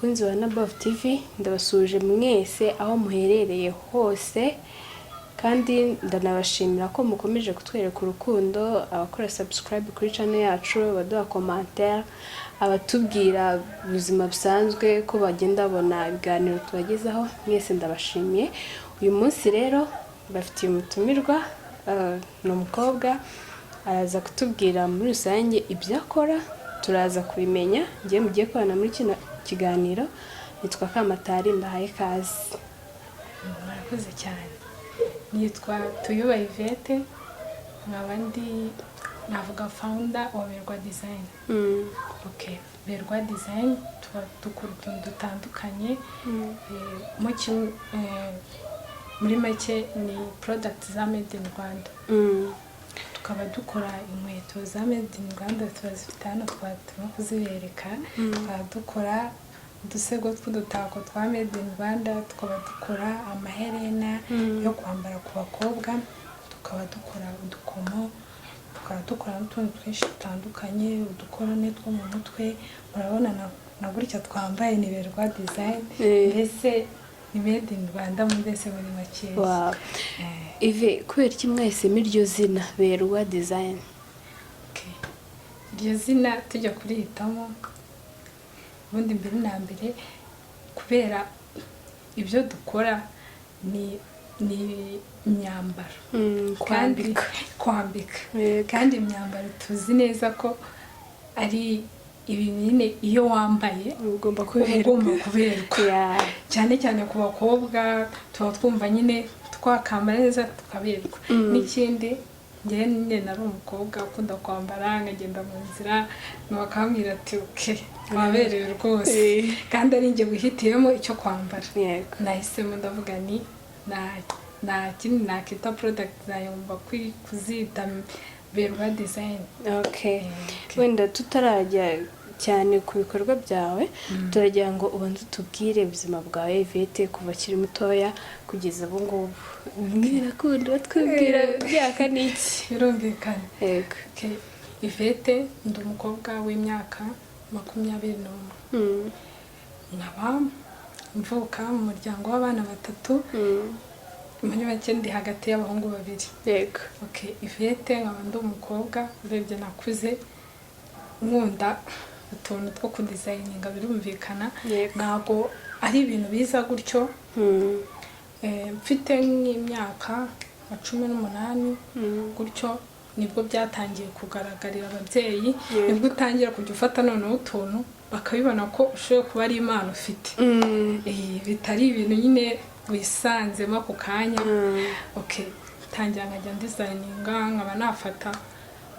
bakunzi wa Nabove TV, ndabasuje mwese aho muherereye hose, kandi ndanabashimira ko mukomeje kutwereka urukundo, abakora subscribe kuri channel yacu, abaduha commentaire, abatubwira ubuzima busanzwe ko bagenda bona ibiganiro tubagezaho. Mwese ndabashimiye. Uyu munsi rero bafitiye umutumirwa, ni umukobwa, araza kutubwira muri rusange ibyo akora, turaza kubimenya. Ngiye mugiye korana muri kino kiganiro, nitwa Kamatari, mbahaye kazi. Murakoze cyane. Nitwa Tuyuba Yvette, nkabandi navuga founder wa Berwa Design. Okay, Berwa Design dukora utuntu dutandukanye. Muri make ni products za made in Rwanda. Tukaba dukora inkweto za made in Rwanda, turazifite hano twatuma kuzibereka. Tukaba dukora udusego tw'udutako twa made in Rwanda, tukaba dukora amaherena yo kwambara ku bakobwa, tukaba dukora udukomo, tukaba dukora n'utundi twinshi dutandukanye, udukorone two mu mutwe. Murabona na gutya twambaye ni Berwa Design, mbese ni made in Rwanda mbese muri make. Wow. Ive, kubera iki mwahisemo iryo zina Berwa Design? Okay, iryo zina tujya kurihitamo ubundi mbere na mbere, kubera ibyo dukora ni imyambaro, kwambika. Kandi imyambaro tuzi neza ko ari ibintu nyine iyo wambaye ugomba kuberwa. Cyane cyane ku bakobwa tuba twumva nyine twakambara neza tukaberwa. N'ikindi njye nyine nari umukobwa ukunda kwambara, nkagenda mu nzira bakambwira ati okay, waberewe rwose, kandi ari njye wihitiyemo icyo kwambara. Nahisemo ndavuga ni na kindi nakita product zayumva kuzita Berwa Design. Okay. Wenda tutarajya cyane ku bikorwa byawe, turagira ngo ubanze tubwire ubuzima bwawe Yvette kuva kiri mutoya kugeza ubu ngubu. Birakunda batwibwira byaka niki? Birumvikana. Yego. Okay. Yvette ndi umukobwa w'imyaka 21. Nkaba mvuka mu muryango w'abana batatu. Muri make ndi hagati y'abahungu babiri. Yego. Okay, Yvette nkaba ndi umukobwa urebye nakuze nkunda utuntu two kudesigninga, birumvikana. Ntabwo ari ibintu biza gutyo. Mfite nk'imyaka 18 gutyo nibwo byatangiye kugaragarira ababyeyi, nibwo utangira kujya ufata noneho utuntu bakabibona ko ushoboye kuba ari impano ufite. Bitari ibintu nyine wisanzemo ako kanya. Okay, tangira nkajya designinga, nkaba nafata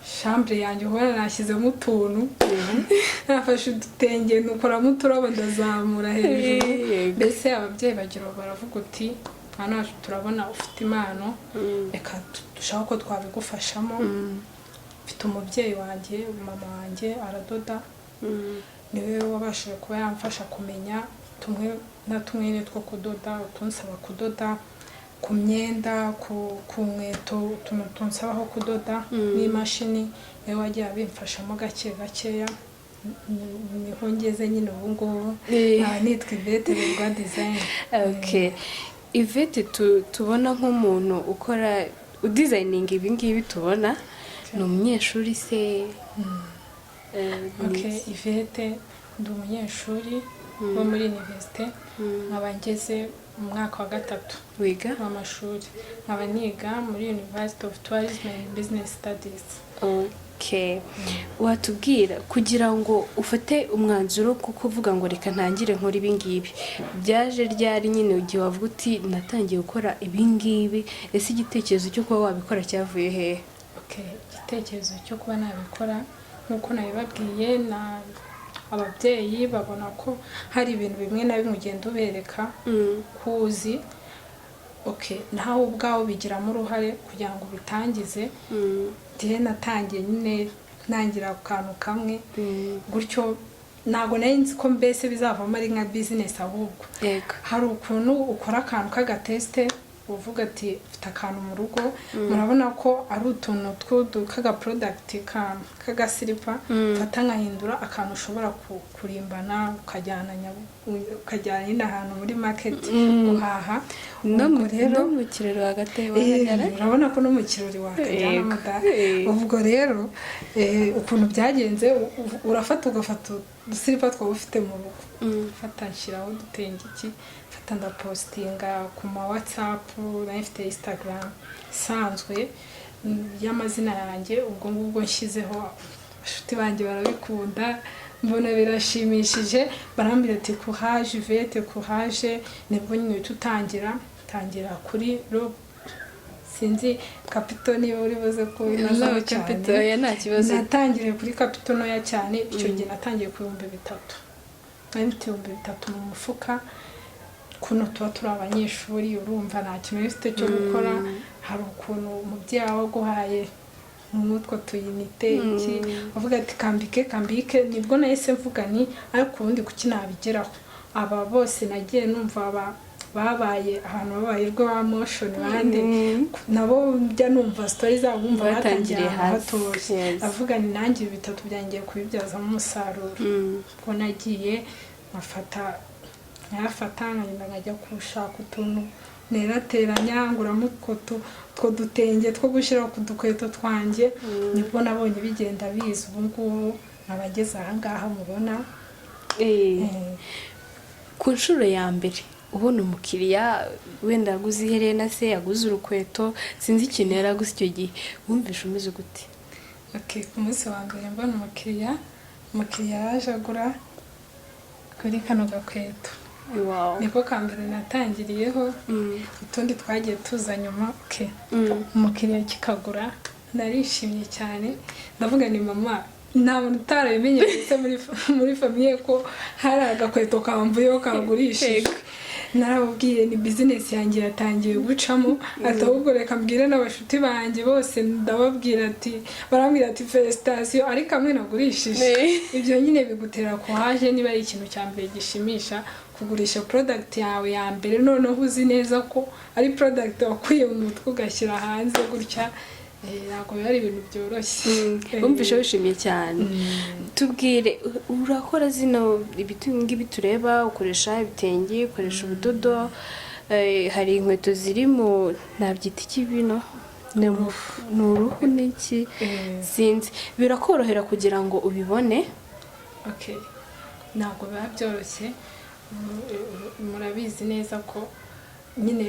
chambre yanjye ubona nashyizemo utuntu, nafashe udutenge nukoramo uturabo ndazamura hejuru. Mbese ababyeyi bagira baravuga uti hano turabona ufite impano, reka dushaka ko twabigufashamo. Mfite umubyeyi wanjye, mama wanjye aradoda, niwe wabashije kuba yamfasha kumenya tumwe na tumwe two kudoda, utunsaba kudoda ku myenda, ku nkweto, utuntu tunsabaho kudoda n'imashini, niwe wagiye abimfashamo gake gakeya. Niho ngeze nyine ubu ngubu nitwa Yvette Berwa Design. Okay. Yvette tubona nk'umuntu ukora udesigning ibi ngibi tubona, ni umunyeshuri se? Okay, Yvette ndi umunyeshuri wo muri universite, nkaba ngeze mu mwaka wa 3 wiga w'amashuri, nkaba niga muri University of Tourism and Business Studies. Okay. Watubwira kugira ngo ufate umwanzuro kuko uvuga ngo reka ntangire nkora ibi ngibi, byaje ryari nyine ugiye wavuga uti natangiye gukora ibi ngibi? Ese igitekerezo cyo kuba wabikora cyavuye hehe? Okay, igitekerezo cyo kuba nabikora nkuko nabibabwiye, na ababyeyi babona ko hari ibintu bimwe na bimwe ugenda ubereka kuzi. Okay, naho ubwaho bigiramo uruhare kugira ngo bitangize. Ndiye natangiye nyine nangira akantu kamwe gutyo, ntago nari nzi ko mbese bizavamo ari nka business ahubwo. Hari ukuntu ukora akantu k'agateste uvuga ati ufite akantu mu rugo murabona ko ari utuntu kaga product kagasilipa fata nkahindura akantu ushobora kurimbana ukajyana ahantu muri market guhaha no mu kirori hagati urabona ko no mu kirori wakajyana amata ubwo rero ukuntu byagenze urafata ugafata udusilipa twaba ufite mu rugo fata nshyiraho dutenge iki fata ndapostinga ku ma WhatsApp n'ifite Instagram isanzwe y'amazina yanjye ubwo ngubwo nshyizeho abashuti banjye barabikunda mbona birashimishije barambira ati courage Yvette courage nibwo nyine tutangira kuri sinzi Capitol niba uri buze ko inazo cyane nta kibazo natangiriye kuri Capitol noya cyane icyo gihe natangiye ku 3,000 mu mufuka kuno tuba turi abanyeshuri urumva nta kintu ufite cyo gukora hari ukuntu umubyeyi wawe aguhaye n'utwo tuyinite iki avuga ati kambike nibwo nahise mvuga ni ariko ubundi kuki nabigeraho aba bose nagiye numva babaye ahantu babayirwa ba motion bande nabo njya numva stories zabo bumva batangiye hatoshye avuga ni nanjye 3 byangiye kubibyaza mu musaruro ko nagiye nkafata nkajya gushaka utuntu nerateranya nguramo two dutenge two gushyira ku dukweto twanjye nibwo nabonye bigenda biza ubu ngubu nabageze aha ngaha mubona ku nshuro ya mbere ubona umukiriya wenda yaguze iherena se yaguze urukweto sinzi ikintu yaraguze icyo gihe wumvishe umeze gute ku munsi wa mbere mbona umukiriya yaje agura kuri kano gakweto niko kambere natangiriyeho utundi twagiye tuza nyuma umukiriya kikagura narishimye cyane ndavuga ni mama nta muntu utarabimenyeretse muri famiye ko hari agakweto kamvuyeho kagurishije narababwiye ni business yanjye yatangiye gucamo atahubwo reka mbwire n'abashuti banjye bose ndababwira ati barambwira ati felicitation ariko amwe nagurishije ibyo nyine bigutera courage niba ari ikintu cya mbere gishimisha kugurisha product yawe ya mbere noneho uzi neza ko ari product wakuye mu mutwe ugashyira hanze gutya ntabwo ari ibintu byoroshye wumvishe wishimiye cyane tubwire urakora zino ngibi tureba ukoresha ibitenge ukoresha ubudodo hari inkweto ziri mu nabyita ikibino ni uruhu n'iki sinzi birakorohera kugira ngo ubibone ntabwo biba byoroshye murabizi neza ko nyine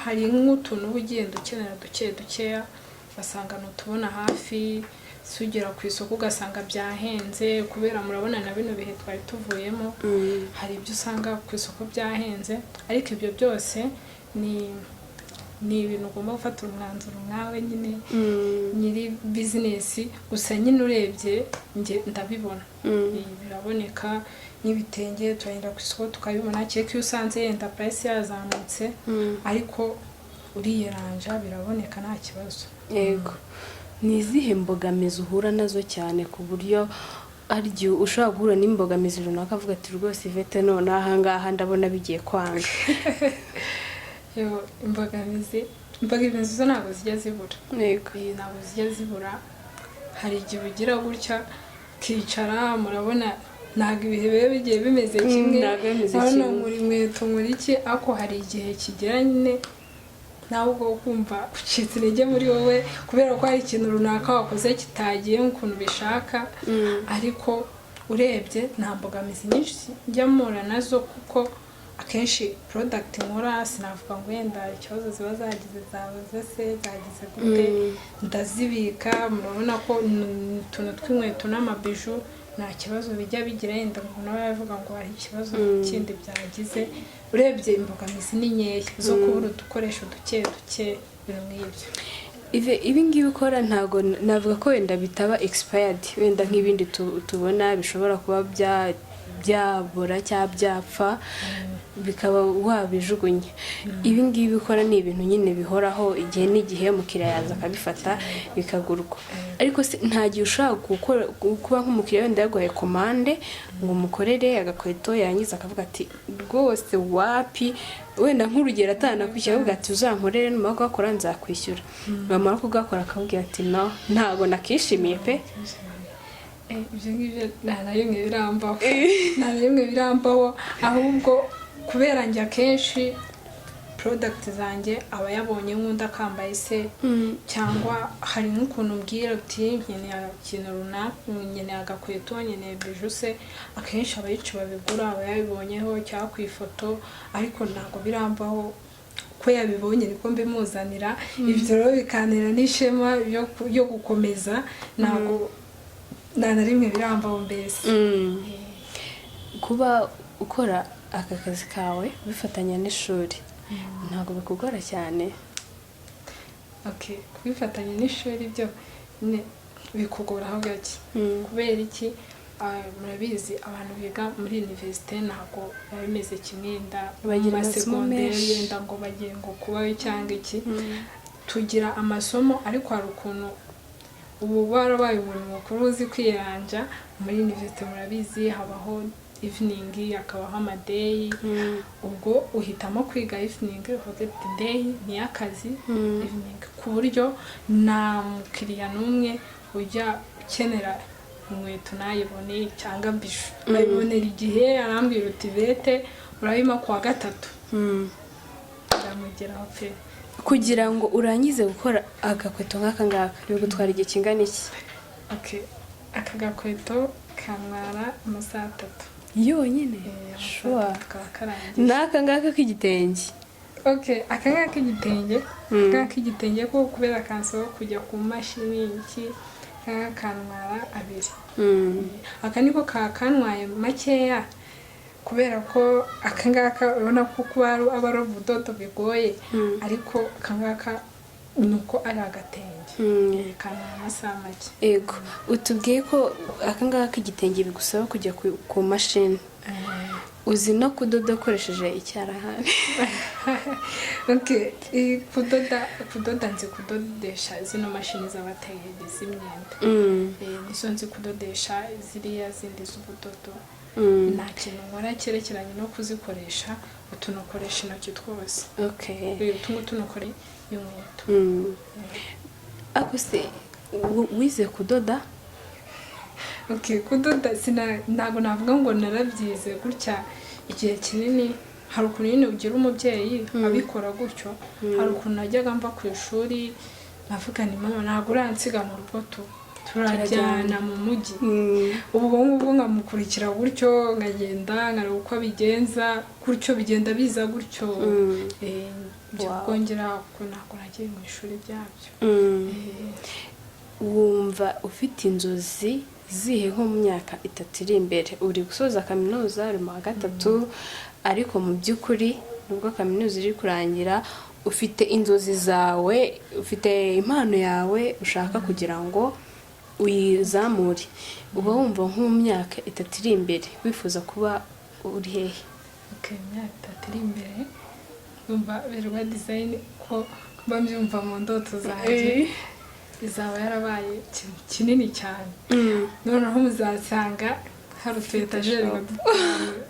hari nk'utuntu uba ugenda ukenera dukeya ugasanga ntutubona hafi sugera ku isoko ugasanga byahenze kubera murabona na bino bihe twari tuvuyemo hari ibyo usanga ku isoko byahenze ariko ibyo byose ni ibintu ugomba gufatira umwanzuro nawe nyine nyiri bizinesi gusa nyine urebye ndabibona biraboneka n'ibitenge turagenda ku isoko tukabibona cyeko iyo usanze yenda price yazamutse ariko uriyeranja biraboneka nta kibazo yego ni izihe mbogamizi uhura nazo cyane ku buryo aryo ushobora guhura n'imbogamizi runaka avuga ati rwose Yvette none aha ngaha ndabona bigiye kwanga imbogamizi zo ntabwo zijya zibura ntabwo zijya zibura hari igihe ugira gutya kicara murabona ntabwo ibihe biba bigiye bimeze kimwe urabona muri inkweto muri iki ariko hari igihe kigera nyine nawe ubwo kumva ucitse intege muri wowe kubera ko hari ikintu runaka wakoze kitagiye nk'ukuntu bishaka ariko urebye nta mbogamizi nyinshi njya mpura nazo kuko akenshi product nkora sinavuga ngo wenda ikibazo ziba zagize zagize gute ndazibika murabona ko utuntu tw'inkweto n'amabiju nta kibazo bijya bigira yenda ngo nawe yavuga ngo hari ikibazo kindi byagize urebye imbogamizi ni nkeya zo kubura udukoresho duke ibintu nk'ibyo ibi ngibi ukora ntabwo navuga ko wenda bitaba expired wenda nk'ibindi tubona bishobora kuba byabora cyangwa byapfa bikaba wabijugunye. Ibi ngibi bikora ni ibintu nyine bihoraho igihe n'igihe umukiriya yaza akabifata bikagurwa. Ariko nta gihe ushobora kuba nk'umukiriya wenda yaguhaye komande ngo umukorere agakweto yarangiza akavuga ati rwose wapi, wenda nk'urugero atanakwishyura avuga ati uzankorere numara kugakora nzakwishyura, bamara kugakora akabwira ati no ntabwo nakishimiye pe. Ibyo ngibyo nta na rimwe birambaho ahubwo kubera njye akenshi product zanjye aba yabonye nk'undi akambaye se cyangwa hari nk'ukuntu mbwira uti nkeneye ikintu runaka, nkeneye agakweto, nkeneye biju se, akenshi abayici babigura aba yabibonyeho cyangwa ku ifoto, ariko ntabwo birambaho ko yabibonye niko mbimuzanira. Ibyo rero bikantera n'ishema yo gukomeza, ntabwo nta na rimwe birambaho mbese. Kuba ukora aka kazi kawe bifatanya n'ishuri ntabwo bikugora cyane? Kubifatanya n'ishuri byo bikugoraho gake. Kubera iki? Murabizi abantu biga muri universite ntabwo biba bimeze kimwe mu masegonderi yenda ngo bagiye ngo kubaho cyangwa iki. Tugira amasomo ariko hari ukuntu ubu barabaye umuntu mukuru uzi kwiranja. Muri universite murabizi habaho evening, akabaho amaday. Ubwo uhitamo kwiga evening, uvuga ati day ni akazi evening, ku buryo nta mukiriya n'umwe ujya ukenera inkweto nayibone cyangwa bishu bayibonera igihe arambwira uti bete urabima kuwa gatatu ndamugeraho pe. Kugira ngo urangize gukora agakweto nk'aka ngaka bigutwara igihe kingana iki? Aka gakweto kamara amasaha 3 yonyine. N'aka ngaka k'igitenge? Aka ngaka k'igitenge ko kubera kanso kujya ku mashini iki kanwara 2. Aka niko kanwaye makeya kubera ko aka ngaka urabona ko kuba aba ari ubudodo bigoye, ariko aka ngaka nuko ari agatenge kanwara amasaha make. Ego utubwiye ko aka ngaka k'igitenge bigusaba kujya ku mashini. Uzi no kudoda ukoresheje icyarahani? Kudoda nzi kudodesha zino mashini z'abatayeri z'imyenda. Nizo nzi kudodesha ziriya zindi z'ubudodo. Nta kintu nkora cyerekeranye no kuzikoresha, utunokoresha intoki twose. Tunokore inkweto. Ako se wize kudoda? Kudoda ntabwo navuga ngo narabyize gutya igihe kinini. Hari ukuntu nyine ugira umubyeyi abikora gutyo, hari ukuntu najyaga mva ku ishuri navuga ni mama ntabwo uransiga mu rugo turajyana mu mujyi. Ubwo ngubwo nkamukurikira gutyo nkagenda nkareba uko abigenza gutyo, bigenda biza gutyo. Byakongera ko ntabwo nagiye mu ishuri byabyo. Wumva ufite inzozi zihe nko mu myaka 3 iri imbere? Uri gusoza kaminuza, uri mu wa 3, ariko mu by'ukuri nubwo kaminuza iri kurangira ufite inzozi zawe, ufite impano yawe ushaka kugira ngo uyizamure. Uba wumva nko mu myaka 3 iri imbere wifuza kuba uri hehe? Imyaka 3 iri imbere numva Berwa Design ko mbyumva mu ndoto zanjye izaba yarabaye kinini cyane. Noneho muzasanga hari utuetajeri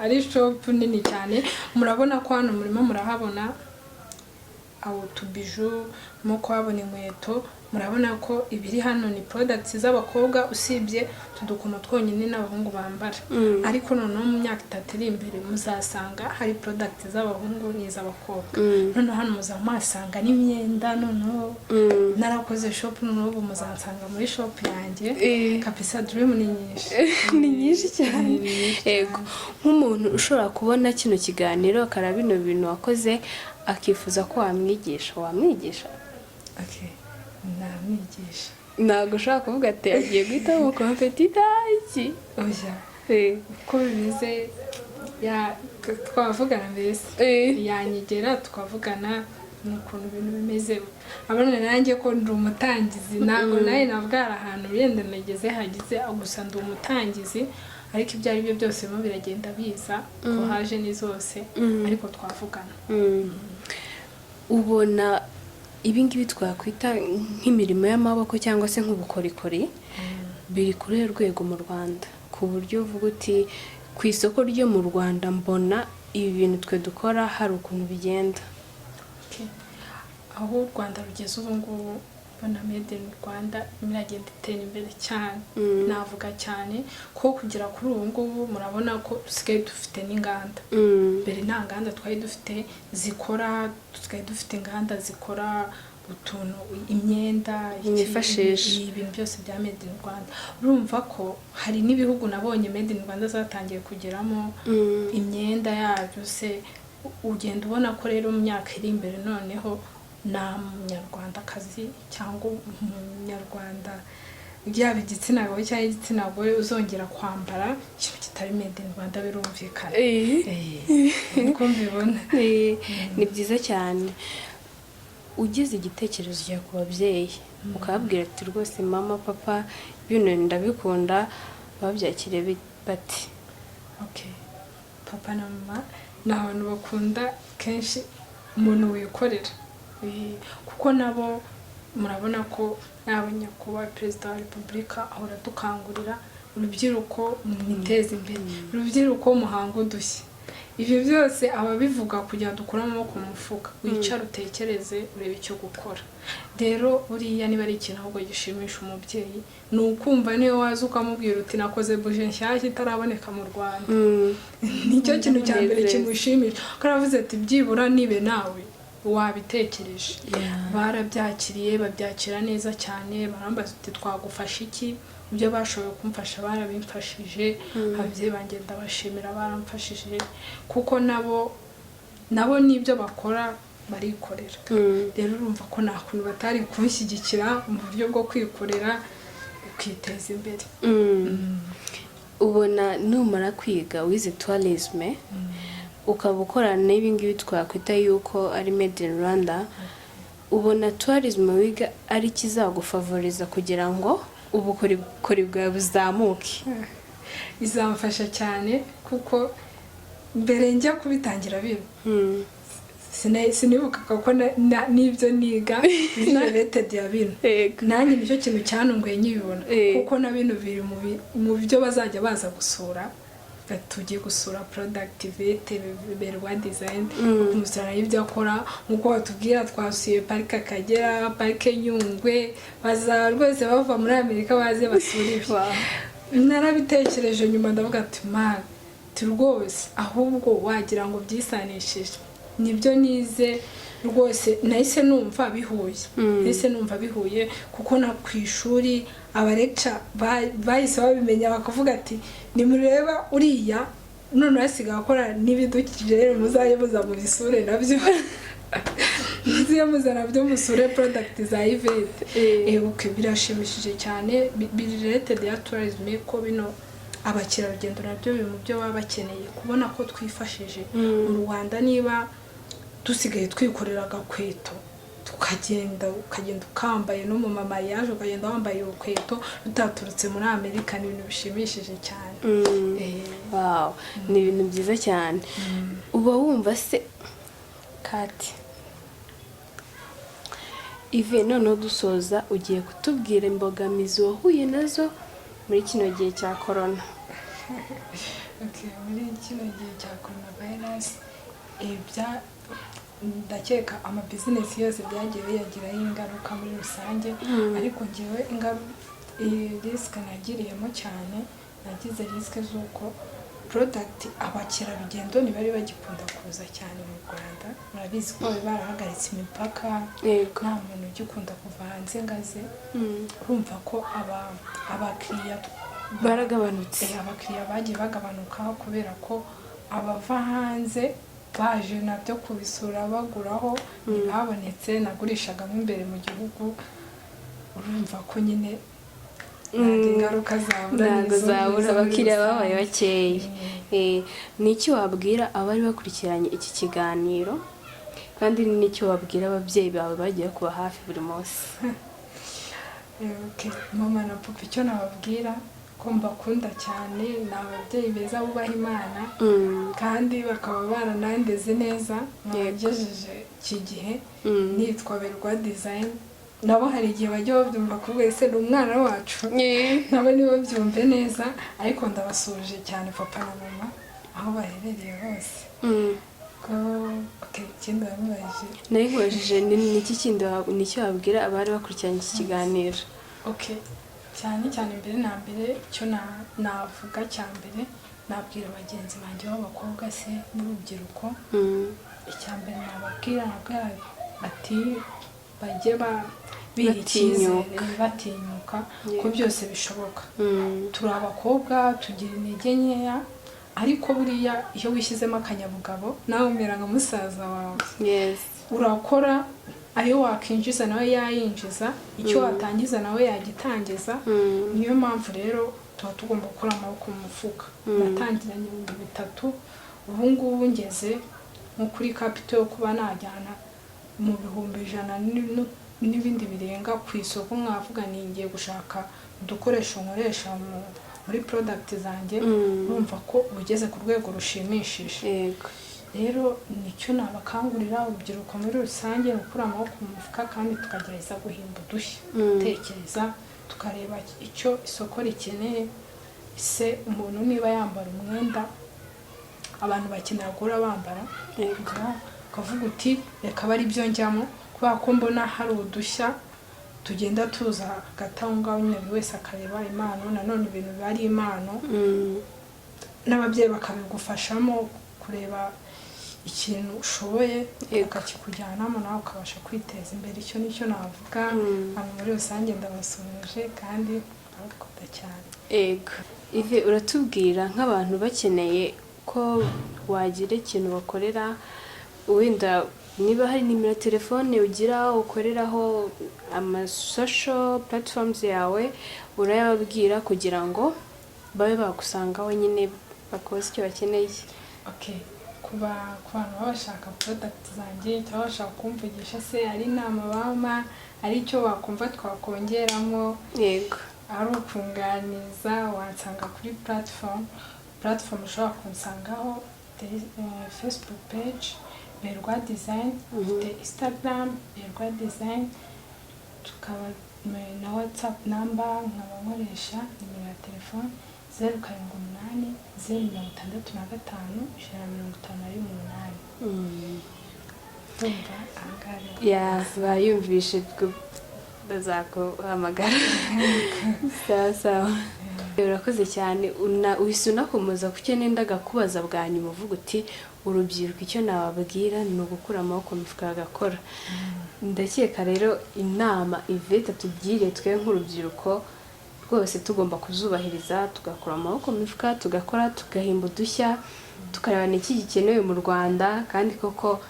ari shop nini cyane. Murabona ko hano murimo murahabona aho tubiju mo kwabona inkweto. Murabona ko ibiri hano ni products z'abakobwa usibye tudukono twonyine n'abahungu bambara. Ariko noneho mu myaka 3 iri imbere muzasanga hari products z'abahungu n'iz'abakobwa. Noneho hano muzamasanga n'imyenda. Noneho narakoze shop, noneho ubu muzansanga muri shop yanjye. Kabisa dream ni nyinshi. Ni nyinshi cyane. Ego nk'umuntu ushobora kubona kino kiganiro akara bino bintu wakoze akifuza ko wamwigisha namwigisha. Ntabwo ushobora kuvuga ati agiye guhita mu kompetita iki? Uko bimeze twavugana mbese yanyegera tukavugana n'ukuntu ibintu bimeze. Abana nanjye ko ndi umutangizi, ntabwo nawe nabwara ahantu yenda nageze hagize, gusa ndi umutangizi. ariko ibyo ari byo byose birimo biragenda biza ko haje ni zose ariko twavugana. Ubona ibingibi twakwita nk'imirimo y'amaboko cyangwa se nk'ubukorikori biri kuri rwego mu Rwanda, ku buryo uvuga uti ku isoko ryo mu Rwanda mbona ibi bintu twe dukora hari ukuntu bigenda? Aho u Rwanda rugeze ubu ngubu mbona made in Rwanda iragenda itera imbere cyane, navuga cyane ko kugera kuri ubu ngubu murabona ko dusigaye dufite n'inganda. Mbere nta nganda twari dufite zikora, dusigaye dufite inganda zikora utuntu, imyenda, imyifashisha, ibintu byose bya made in Rwanda. Urumva ko hari n'ibihugu nabonye made in Rwanda zatangiye kugeramo imyenda yabyo se. Ugenda ubona ko rero mu myaka iri imbere noneho nta munyarwandakazi cyangwa umunyarwanda yaba igitsina gabo cyangwa igitsina gore uzongera kwambara ikintu kitari made in Rwanda, birumvikana. Niko mbibona. Ni byiza cyane. Ugize igitekerezo cya ku babyeyi ukababwira ati rwose mama papa ibintu ndabikunda, babyakire bati? Papa na mama ni abantu bakunda kenshi umuntu wikorera, kuko nabo murabona ko n'abanyakubahwa Perezida wa Repubulika ahora dukangurira urubyiruko mwiteze imbere, urubyiruko muhanga udushya. Ibyo byose ababivuga kugira dukura amaboko mu mufuka, wicara utekereze urebe icyo gukora. Rero buriya niba ari ikintu ahubwo gishimisha umubyeyi ni ukumva niyo waza ukamubwira uti nakoze buje nshyashya itaraboneka mu Rwanda. Nicyo kintu cya mbere kimushimisha, ko aravuze ati byibura nibe nawe wabitekereje. Barabyakiriye, babyakira neza cyane, barambaza uti twagufasha iki? Ibyo bashoboye kumfasha barabimfashije, ababyeyi banjye ndabashimira baramfashije, kuko nabo n'ibyo bakora barikorera. Rero urumva ko nta kuntu batari kunshyigikira mu buryo bwo kwikorera ukiteza imbere. Ubona numara kwiga wize tourisme ukaba ukorana n'ibingibi twakwita yuko ari made in Rwanda, ubona tourisme wiga ari kizagufavoriza kugira ngo ubukorikori bwawe buzamuke? Izamfasha cyane, kuko mbere njya kubitangira bino sinibukaga ko n'ibyo niga related ya bino. Nanjye nicyo kintu cyanunguye nkibibona, kuko na bino biri mu byo bazajya baza gusura. Tugiye gusura productivity berwa design, umusaruro y'ibyo akora. Nkuko batubwira twasuye parike Akagera, parike Nyungwe, baza rwose bava muri Amerika baze basura ibi. Narabitekereje nyuma ndavuga ati man, rwose ahubwo wagira ngo byisanishije nibyo nize. Rwose nahise numva bihuye, kuko na ku ishuri abalecture bahise babimenya bakavuga ati nimureba uriya none asigaye akora n'ibidukikije, rero muzaye muza mu bisure nabyo. Muziye muza nabyo musure product za event. Birashimishije cyane, biri related ya tourism, ko bino abakerarugendo nabyo biri mu byo baba bakeneye kubona ko twifashije mu Rwanda. Niba dusigaye twikorera agakweto ukagenda ukambaye no mu mama yaje ukagenda wambaye urukweto rutaturutse muri Amerika, ni ibintu bishimishije cyane. Wow, ni ibintu byiza cyane. Uba wumva se Kati Ive, noneho dusoza ugiye kutubwira imbogamizi wahuye nazo muri kino gihe cya corona? Muri kino gihe cya coronavirus ndakeka ama business yose byagiye biyagiraho ingaruka muri rusange, ariko ngewe risk nagiriyemo cyane, nagize risk z'uko product abakerarugendo ntibari bagikunda kuza cyane mu Rwanda. Murabizi ko barahagaritse imipaka, nta muntu ugikunda kuva hanze ngaze. Urumva ko abakiriya baragabanutse, abakiriya bagiye bagabanuka kubera ko abava hanze baje nabyo kubisura baguraho ntibabonetse. Nagurishagamo imbere mu gihugu, urumva ko nyine ingaruka zabura, abakiriya babaye bakeya. N'iki wabwira abari bakurikiranye iki kiganiro, kandi n'icyo wabwira ababyeyi bawe bagiye kuba hafi buri munsi? Mama na papa icyo nababwira ko mbakunda cyane, ni ababyeyi beza bubaha Imana kandi bakaba baranandeze neza mwagejeje iki gihe. Nitwa Berwa Design. Nabo hari igihe bajya babyumva kuvuga ese ni umwana wacu, nabo nibo byumve neza, ariko ndabasuje cyane papa na mama aho baherereye hose. Ikindi bamubajije nari nkubajije ni iki kindi nicyo wabwira abari bakurikiranye iki kiganiro? cyane mbere na mbere icyo navuga cya mbere, nabwira bagenzi banjye b'abakobwa se n'urubyiruko, icya mbere nababwira ati bajye batinyuka ko byose bishoboka. Turi abakobwa tugira intege nkeya, ariko buriya iyo wishyizemo akanyabugabo nawe umera nka musaza wawe. Urakora ayo wakinjiza nawe yayinjiza, icyo watangiza nawe yagitangiza. Niyo mpamvu rero tuba tugomba gukura amaboko mu mufuka. Natangiranye 3,000, ubu ngubu ngeze nko kuri capital yo kuba najyana mu 100,000 n'ibindi birenga ku isoko. Mwavuga ni ngiye gushaka udukoresho nkoresha muri product zanjye, numva ko ugeze ku rwego rushimishije. Rero nicyo nabakangurira urubyiruko muri rusange, gukura amaboko mu mufuka kandi tukagerageza guhimba udushya, gutekereza tukareba icyo isoko rikeneye. Se umuntu niba yambara umwenda abantu bakenera guhora bambara, ukavuga uti reka bari byo njyamo, kubera ko mbona hari udushya tugenda tuza hagati aho ngaho, nyine buri wese akareba impano. Nanone ibintu biba ari impano, n'ababyeyi bakabigufashamo kureba ikintu ushoboye ukakikujyanamo nawe ukabasha kwiteza imbere. Icyo nicyo navuga. Abantu muri rusange ndabasubije kandi ndabakunda cyane. Ive, uratubwira nk'abantu bakeneye ko wagira ikintu bakorera, wenda niba hari nimero ya telefone ugira ukoreraho social platforms yawe, urayababwira kugira ngo babe bagusangaho nyine bakoze icyo bakeneye? Ku bantu baba bashaka product zanjye cyangwa bashaka kumvugisha, se ari inama bampa, ari icyo bakumva twakongeramo, ari ukunganiza, wansanga kuri platform ushobora kunsangaho. Facebook page Berwa Design, Instagram Berwa Design, tukaba na WhatsApp number nkaba nkoresha nimero ya telefone 078 bayumvishe bazakuhamagara. Sawa. Urakoze cyane. Uhise unakomeza ku cyo nendaga kubaza bwa nyuma, uvuga uti urubyiruko icyo nababwira ni ugukura amaboko mu mifuka bagakora. Ndakeka rero inama Yvette atugiriye twe nk'urubyiruko rwose tugomba kuzubahiriza, tugakura amaboko mu mifuka, tugakora, tugahimba udushya, tukareba n'iki gikenewe mu Rwanda, kandi koko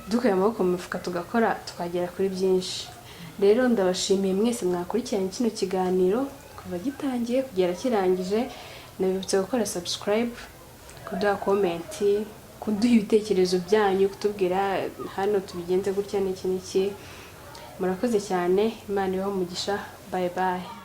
dukuye amaboko mu mifuka tugakora tukagera kuri byinshi. Rero ndabashimiye mwese mwakurikiranye kino kiganiro kuva gitangiye kugera kirangije. Nabibutse gukora subscribe, kuduha comment, kuduha ibitekerezo byanyu, kutubwira hano tubigenze gutya n'iki. Murakoze cyane. Imana ibahe umugisha. Bye bye.